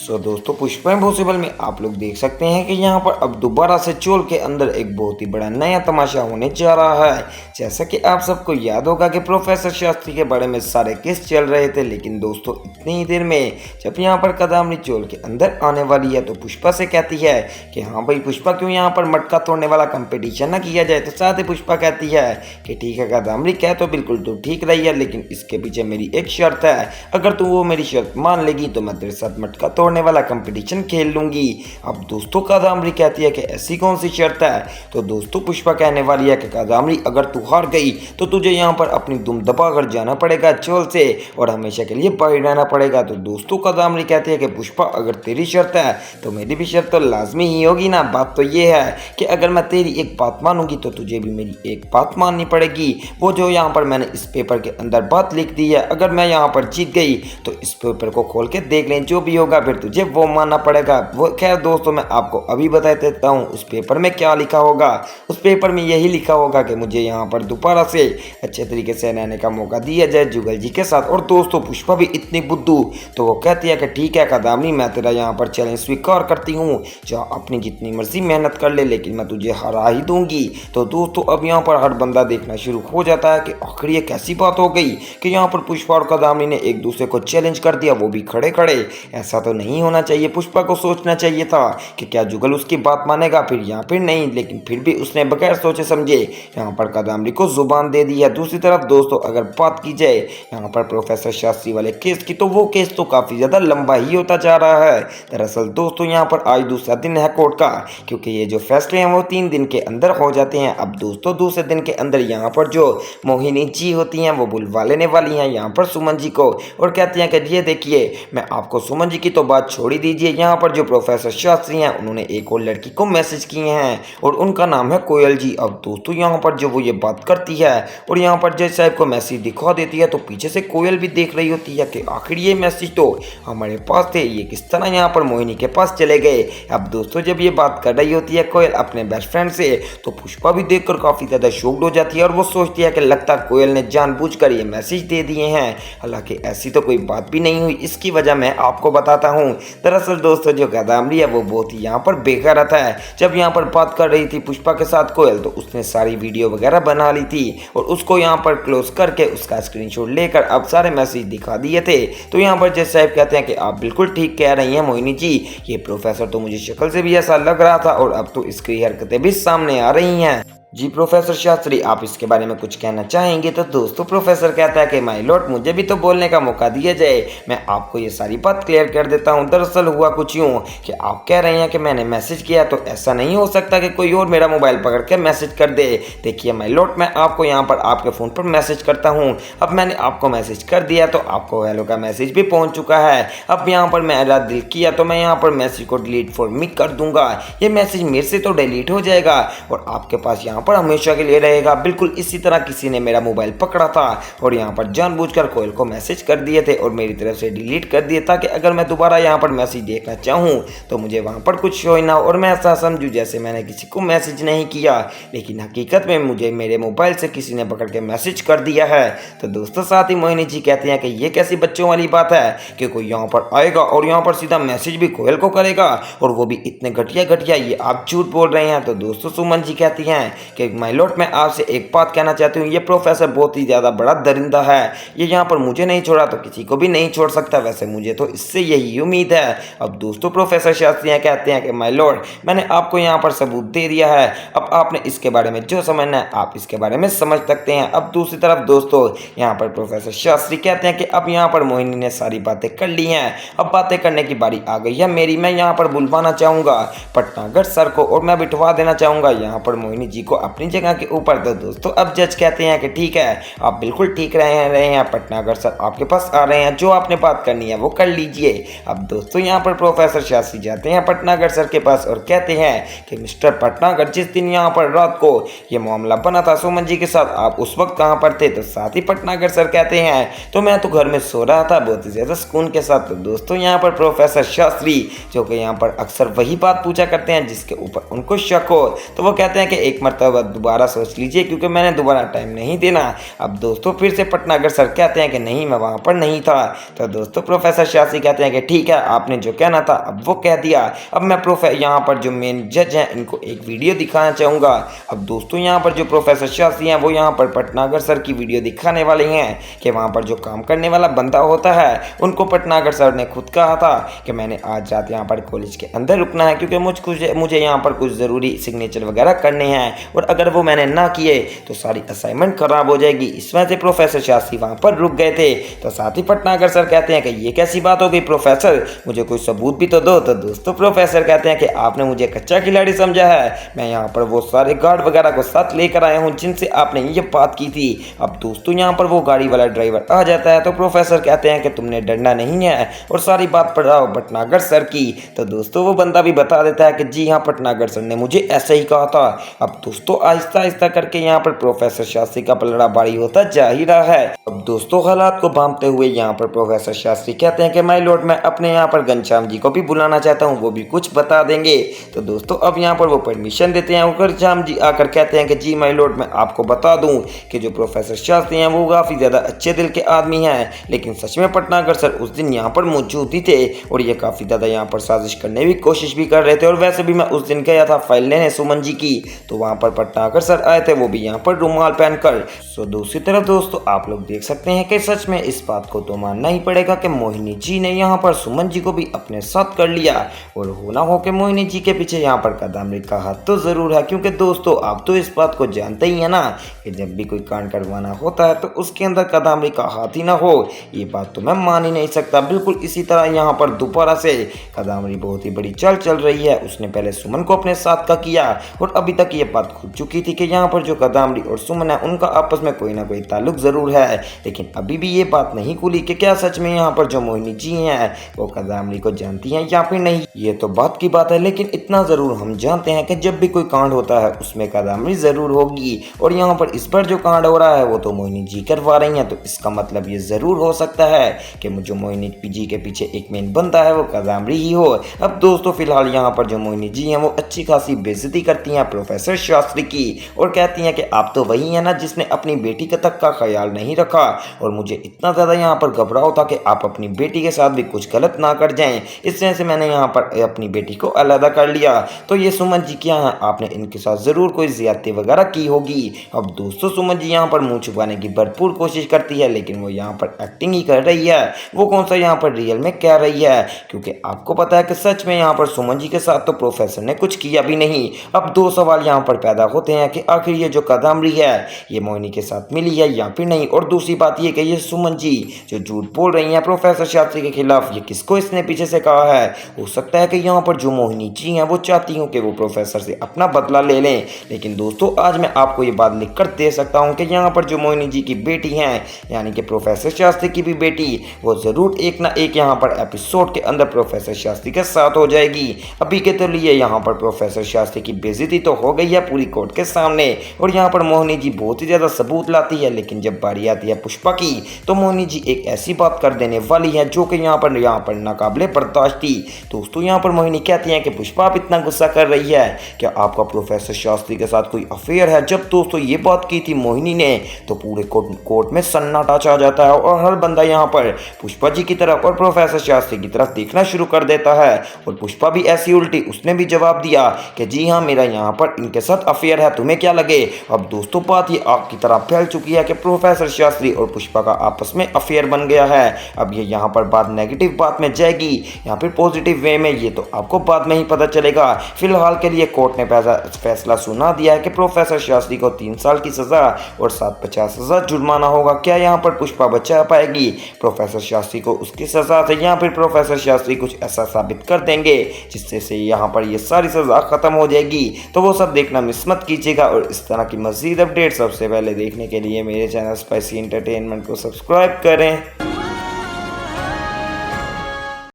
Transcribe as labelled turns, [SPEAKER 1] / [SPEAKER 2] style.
[SPEAKER 1] दोस्तों पुष्पा इम्पॉसिबल में आप लोग देख सकते हैं कि यहाँ पर अब दोबारा से चोल के अंदर एक बहुत ही बड़ा नया तमाशा होने जा रहा है। जैसा कि आप सबको याद होगा कि प्रोफेसर शास्त्री के बारे में सारे केस चल रहे थे, लेकिन दोस्तों इतनी ही देर में जब यहाँ पर कदामनी चोल के अंदर आने वाली है तो पुष्पा से कहती है कि हाँ भाई पुष्पा, क्यों यहाँ पर मटका तोड़ने वाला कंपटीशन ना किया जाए। तो साथ ही पुष्पा कहती है कि ठीक है कदामनी, कह तो बिल्कुल तू ठीक रही है, लेकिन इसके पीछे मेरी एक शर्त है। अगर तू वो मेरी शर्त मान लेगी तो मैं तेरे साथ मटका तोड़ने वाला कंपटीशन खेल लूंगी। अब दोस्तों कादम्बरी कहती है कि ऐसी कौन सी शर्त है। तो दोस्तों पुष्पा कहने वाली है कि कादम्बरी, अगर तू हार गई तो तुझे यहाँ पर अपनी दुम दबाकर जाना पड़ेगा चोल से और हमेशा के लिए बाहर रहना पड़ेगा। तो दोस्तों कादम्बरी कहती है कि पुष्पा, अगर तेरी शर्त है तो मेरी भी शर्त तो लाजमी ही होगी ना। बात तो ये है कि अगर मैं तेरी एक बात मानूंगी तो तुझे भी मेरी एक बात माननी पड़ेगी। वो जो यहाँ पर मैंने इस पेपर के अंदर बात लिख दी है, अगर मैं यहाँ पर जीत गई तो इस पेपर को खोल के देख लें, जो भी होगा फिर तुझे वो मानना पड़ेगा। वो खैर दोस्तों मैं आपको अभी बता देता हूँ उस पेपर में क्या लिखा होगा। उस पेपर में यही लिखा होगा कि मुझे यहाँ पर दोबारा से अच्छे तरीके से रहने का मौका दिया जाए जुगल जी के साथ। और दोस्तों पुष्पा भी इतनी बुद्धू तो वो कहती है कि ठीक है कादम्बरी, मैं तेरा यहाँ पर चैलेंज स्वीकार करती हूँ, जा अपनी जितनी मर्जी मेहनत कर ले, लेकिन मैं तुझे हरा ही दूंगी। तो दोस्तों अब यहाँ पर हर बंदा देखना शुरू हो जाता है कि आखिर ये कैसी बात हो गई कि यहाँ पर पुष्पा और कादम्बरी ने एक दूसरे को चैलेंज कर दिया, वो भी खड़े खड़े। ऐसा तो नहीं होना चाहिए। पुष्पा को सोचना चाहिए था कि क्या जुगल उसकी बात मानेगा फिर या फिर नहीं, लेकिन फिर भी उसने बगैर सोचे समझे यहाँ पर कादम्बरी को जुबान दे दी है। दूसरी तरफ दोस्तों अगर बात की जाए यहाँ पर प्रोफेसर शास्त्री वाले केस की, तो वो केस तो काफ़ी ज़्यादा लंबा ही होता जा रहा है। दरअसल दोस्तों यहाँ पर आज दूसरा दिन है कोर्ट का, क्योंकि ये जो फैसले हैं वो 3 दिन के अंदर हो जाते हैं। अब दोस्तों दूसरे दिन के अंदर यहाँ पर जो मोहिनी जी होती हैं वो बुलवा लेने वाली हैं यहाँ पर सुमन जी को और कहती हैं कि ये देखिए, मैं आपको सुमन जी की तो बात छोड़ ही दीजिए, यहाँ पर जो प्रोफेसर शास्त्री हैं उन्होंने एक और लड़की को मैसेज किए हैं और उनका नाम है कोयल जी। अब दोस्तों यहाँ पर जो वो ये बात करती है और यहाँ पर जज साहब को मैसेज दिखा देती है, तो पीछे से कोयल भी देख रही होती है कि आखिर ये मैसेज तो हमारे पास थे, ये किस तरह यहाँ पर मोहिनी के पास चले गए। अब दोस्तों जब ये बात कर रही होती है कोयल अपने बेस्ट फ्रेंड से, तो पुष्पा भी देखकर काफ़ी ज़्यादा शॉक्ड हो जाती है और वो सोचती है कि लगता कोयल ने जानबूझकर ये मैसेज दे दिए हैं। हालांकि ऐसी तो कोई बात भी नहीं हुई, इसकी वजह मैं आपको बताता हूँ। दरअसल दोस्तों जो कादम्बरी है वो बहुत ही यहाँ पर बेगैरत है। जब यहाँ पर बात कर रही थी पुष्पा के साथ कोयल, तो उसने सारी वीडियो वगैरह बना ली थी और उसको यहाँ पर क्लोज करके उसका स्क्रीनशॉट लेकर अब सारे मैसेज दिखा दिए थे। तो यहाँ पर जज साहब कहते हैं कि आप बिल्कुल ठीक कह रही हैं मोहिनी जी, ये प्रोफेसर तो मुझे शक्ल से भी ऐसा लग रहा था और अब तो इसकी हरकतें भी सामने आ रही हैं। जी प्रोफेसर शास्त्री, आप इसके बारे में कुछ कहना चाहेंगे। तो दोस्तों प्रोफेसर कहता है कि माय लॉर्ड, मुझे भी तो बोलने का मौका दिया जाए, मैं आपको ये सारी बात क्लियर कर देता हूँ। दरअसल हुआ कुछ यूँ कि आप कह रहे हैं कि मैंने मैसेज किया, तो ऐसा नहीं हो सकता कि कोई और मेरा मोबाइल पकड़ के मैसेज कर दे। देखिए माय लॉर्ड, मैं आपको यहाँ पर आपके फ़ोन पर मैसेज करता हूँ। अब मैंने आपको मैसेज कर दिया तो आपको हेलो का मैसेज भी पहुँच चुका है। अब यहाँ पर मेरा दिल किया तो मैं यहाँ पर मैसेज को डिलीट फॉर मी कर दूंगा। ये मैसेज मेरे से तो डिलीट हो जाएगा और आपके पास यहाँ पर हमेशा के लिए रहेगा। बिल्कुल इसी तरह किसी ने मेरा मोबाइल पकड़ा था और यहाँ पर जानबूझकर कोयल को मैसेज कर दिए थे और मेरी तरफ से डिलीट कर दिए, ताकि अगर मैं दोबारा यहाँ पर मैसेज देखना चाहूँ तो मुझे वहाँ पर कुछ शो ना हो और मैं ऐसा समझूँ जैसे मैंने किसी को मैसेज नहीं किया, लेकिन हकीकत में मुझे मेरे मोबाइल से किसी ने पकड़ के मैसेज कर दिया है। तो दोस्तों साथ ही मोहिनी जी कहती हैं कि ये कैसी बच्चों वाली बात है कि कोई यहाँ पर आएगा और यहाँ पर सीधा मैसेज भी कोयल को करेगा, और वो भी इतने घटिया घटिया, ये आप झूठ बोल रहे हैं। तो दोस्तों सुमन जी कहती हैं कि माय लॉर्ड, मैं आपसे एक बात कहना चाहती हूँ, ये प्रोफेसर बहुत ही ज़्यादा बड़ा दरिंदा है, ये यहाँ पर मुझे नहीं छोड़ा तो किसी को भी नहीं छोड़ सकता। वैसे मुझे तो इससे यही उम्मीद है। अब दोस्तों प्रोफेसर शास्त्री कहते हैं कि माय लॉर्ड, मैंने आपको यहाँ पर सबूत दे दिया है, अब आपने इसके बारे में जो समझना है आप इसके बारे में समझ सकते हैं। अब दूसरी तरफ दोस्तों यहाँ पर प्रोफेसर शास्त्री कहते हैं कि अब यहाँ पर मोहिनी ने सारी बातें कर ली हैं, अब बातें करने की बारी आ गई है मेरी। मैं यहाँ पर बुलवाना चाहूँगा पटनागर सर को और मैं बिठवा देना चाहूँगा यहाँ पर मोहिनी जी को अपनी जगह के ऊपर। तो दोस्तों अब जज कहते हैं कि ठीक है, आप बिल्कुल ठीक रहे हैं पटनागर सर आपके पास आ रहे हैं, जो आपने बात करनी है वो कर लीजिए। अब दोस्तों यहाँ पर प्रोफेसर शास्त्री जाते हैं पटनागर सर के पास और कहते हैं कि मिस्टर पटनागर, जिस दिन यहाँ पर रात को ये मामला बना था सुमन जी के साथ, आप उस वक्त कहाँ पर थे। तो साथ ही पटनागर सर कहते हैं तो मैं तो घर में सो रहा था बहुत ही ज़्यादा सुकून के साथ। तो दोस्तों यहाँ पर प्रोफेसर शास्त्री जो कि यहाँ पर अक्सर वही बात पूछा करते हैं जिसके ऊपर उनको शक हो, तो वो कहते हैं कि एक मरतबा दोबारा सोच लीजिए, क्योंकि मैंने दोबारा टाइम नहीं देना। अब दोस्तों फिर से पटनागर सर कहते हैं कि नहीं, मैं वहाँ पर नहीं था। तो दोस्तों प्रोफेसर शास्त्री कहते हैं कि ठीक है, आपने जो कहना था अब वो कह दिया। अब मैं यहाँ पर जो मेन जज हैं इनको एक वीडियो दिखाना चाहूँगा। अब दोस्तों यहाँ पर जो प्रोफेसर शास्त्री हैं वो यहाँ पर पटनागर सर की वीडियो दिखाने वाले हैं कि वहाँ पर जो काम करने वाला बंदा होता है उनको पटनागर सर ने खुद कहा था कि मैंने आज रात यहाँ पर कॉलेज के अंदर रुकना है, क्योंकि मुझे यहाँ पर कुछ ज़रूरी सिग्नेचर वगैरह करने हैं, और अगर वो मैंने ना किए तो सारी असाइनमेंट खराब हो जाएगी। इस वजह से प्रोफेसर शास्त्री वहाँ पर रुक गए थे। तो साथ ही पटनागर सर कहते हैं कि ये कैसी बात हो गई प्रोफेसर, मुझे कोई सबूत भी तो दो। तो दोस्तों प्रोफेसर कहते हैं कि आपने मुझे कच्चा खिलाड़ी समझा है, मैं यहाँ पर वो सारे गार्ड वगैरह को साथ लेकर आया हूँ जिनसे आपने ये बात की थी। अब दोस्तों यहाँ पर वो गाड़ी वाला ड्राइवर आ जाता है। तो प्रोफेसर कहते हैं कि तुमने डरना नहीं है और सारी बात पढ़ाओ पटनागर सर की। तो दोस्तों वो बंदा भी बता देता है कि जी हाँ, पटनागर सर ने मुझे ऐसे ही कहा था। अब दोस्तों आहिस्ता आहिस्ता करके यहाँ पर प्रोफेसर शास्त्री का पलड़ा भारी होता जा ही रहा है। अब दोस्तों हालात को भांपते हुए यहाँ पर प्रोफेसर शास्त्री कहते हैं कि माय लॉर्ड, मैं अपने यहाँ पर घनश्याम जी को भी बुलाना चाहता हूँ, वो भी कुछ बता देंगे। तो दोस्तों अब यहाँ पर वो परमिशन देते हैं और घनश्याम जी आकर कहते हैं कि जी माय लॉर्ड, मैं आपको बता दूं कि जो प्रोफेसर शास्त्री हैं वो काफ़ी ज़्यादा अच्छे दिल के आदमी हैं, लेकिन सच में पटनागर सर उस दिन यहाँ पर मौजूद ही थे और ये काफ़ी ज़्यादा यहाँ पर साजिश करने की कोशिश भी कर रहे थे। और वैसे भी मैं उस दिन गया था फाइल लेने सुमन जी की, तो वहाँ पर पटनागर सर आए थे, वो भी यहाँ पर रुमाल पहनकर। सो दूसरी तरफ दोस्तों आप लोग देख सकते हैं कि सच में इस बात को तो मानना ही पड़ेगा कि मोहिनी जी ने यहाँ पर सुमन जी को भी अपने साथ कर लिया, और होना हो कि मोहिनी जी के पीछे यहाँ पर कादम्बरी का हाथ तो जरूर है, क्योंकि दोस्तों आप तो इस बात को जानते ही है ना कि जब भी कोई कांड करवाना होता है तो उसके अंदर कादम्बरी का हाथ ही ना हो, ये बात तो मैं मान ही नहीं सकता। बिल्कुल इसी तरह यहाँ पर दोबारा से कादम्बरी बहुत ही बड़ी चाल चल रही है। उसने पहले सुमन को अपने साथ का किया और अभी तक ये बात खुल चुकी थी कि यहाँ पर जो कादम्बरी और सुमन है उनका आपस में कोई ना कोई ताल्लुक जरूर है, लेकिन अभी भी ये बात नहीं खुली कि क्या सच में यहाँ पर जो मोहिनी जी हैं वो कादम्बरी को जानती हैं या फिर नहीं। ये तो बात की बात है, लेकिन इतना जरूर हम जानते हैं कि जब भी कोई कांड होता है उसमें कादम्बरी जरूर होगी, और यहाँ पर इस पर जो कांड हो रहा है वो तो मोहिनी जी करवा रही हैं। तो इसका मतलब ये जरूर हो सकता है कि जो मोहिनी जी के पीछे एक मेन बंदा है वो कादम्बरी ही हो। अब दोस्तों फिलहाल यहाँ पर जो मोहिनी जी हैं वो अच्छी खासी बेइज्जती करती हैं प्रोफेसर शास्त्री की और कहती हैं कि आप तो वही हैं ना जिसने अपनी बेटी का तक का ख्याल नहीं रखा, और मुझे इतना ज़्यादा यहाँ पर घबराओ था कि आप अपनी बेटी के साथ भी कुछ गलत ना कर जाएं, इस वजह से मैंने यहाँ पर अपनी बेटी को अलग कर लिया। तो ये सुमन जी क्या है, आपने इनके साथ ज़रूर कोई ज्यादती वगैरह की होगी। अब दोस्तों सुमन जी यहाँ पर मुँह छुपाने की भरपूर कोशिश करती है, लेकिन वो यहाँ पर एक्टिंग ही कर रही है, वो कौन सा यहाँ पर रियल में कह रही है, क्योंकि आपको पता है कि सच में यहाँ पर सुमन जी के साथ तो प्रोफेसर ने कुछ किया भी नहीं। अब दो सवाल यहाँ पर पैदा होते हैं कि आखिर ये जो कादम्बरी है ये मोहिनी के साथ मिली है या फिर नहीं, और दूसरी बात ये कि ये सुमन जी जो झूठ बोल रही हैं प्रोफेसर शास्त्री के खिलाफ, ये किसको इसने पीछे से कहा है। हो सकता है कि यहाँ पर जो मोहिनी जी हैं वो चाहती हूँ कि वो प्रोफेसर से अपना बदला ले लें, लेकिन दोस्तों आज मैं आपको ये बात लिख कर दे सकता हूँ कि यहाँ पर जो मोहिनी जी की बेटी हैं यानी कि प्रोफेसर शास्त्री की भी बेटी, वो ज़रूर एक ना एक यहाँ पर एपिसोड के अंदर प्रोफेसर शास्त्री के साथ हो जाएगी। अभी के तो लिए यहाँ पर प्रोफेसर शास्त्री की बेइज्जती तो हो गई है पूरी कोर्ट के सामने, और यहाँ पर मोहिनी जी बहुत ही ज़्यादा सबूत लाती है, लेकिन जब बारी आती है पुष्पा की तो मोहिनी जी एक ऐसी बात कर देने वाली है जो कि यहाँ पर नाकाबिले बर्दाश्त थी। दोस्तों यहाँ पर मोहिनी कहती है कि पुष्पा आप इतना गुस्सा कर रही है, क्या आपका प्रोफेसर शास्त्री के साथ कोई अफेयर है। जब दोस्तों ये बात की थी मोहिनी ने तो पूरे कोर्ट में सन्नाटा छा जाता है और हर बंदा यहाँ पर पुष्पा जी की तरफ और प्रोफेसर शास्त्री की तरफ देखना शुरू कर देता है, और पुष्पा भी ऐसी उल्टी उसने भी जवाब दिया कि जी हाँ मेरा यहाँ पर इनके साथ अफेयर है, तुम्हें क्या लगे। अब दोस्तों बात ये आग की तरह फैल चुकी है कि प्रोफेसर शास्त्री और पुष्पा का आपस में अफेयर बन गया है। अब ये यहाँ पर बात नेगेटिव बात में जाएगी या फिर पॉजिटिव वे में, ये तो आपको बाद में ही पता चलेगा। फिलहाल के लिए कोर्ट ने फैसला सुना दिया है कि प्रोफेसर शास्त्री को 3 साल की सजा और 750,000 जुर्माना होगा। क्या यहाँ पर पुष्पा बचा पाएगी प्रोफेसर शास्त्री को उसकी सजा से, या फिर प्रोफेसर शास्त्री कुछ ऐसा साबित कर देंगे जिससे से यहाँ पर ये सारी सजा खत्म हो जाएगी। तो वो सब देखना मिस मत कीजिएगा, और इस तरह की मज़ीद अपडेट सबसे पहले देखने के लिए मेरे चैनल स्पाइसी एंटरटेनमेंट को सब्सक्राइब करें।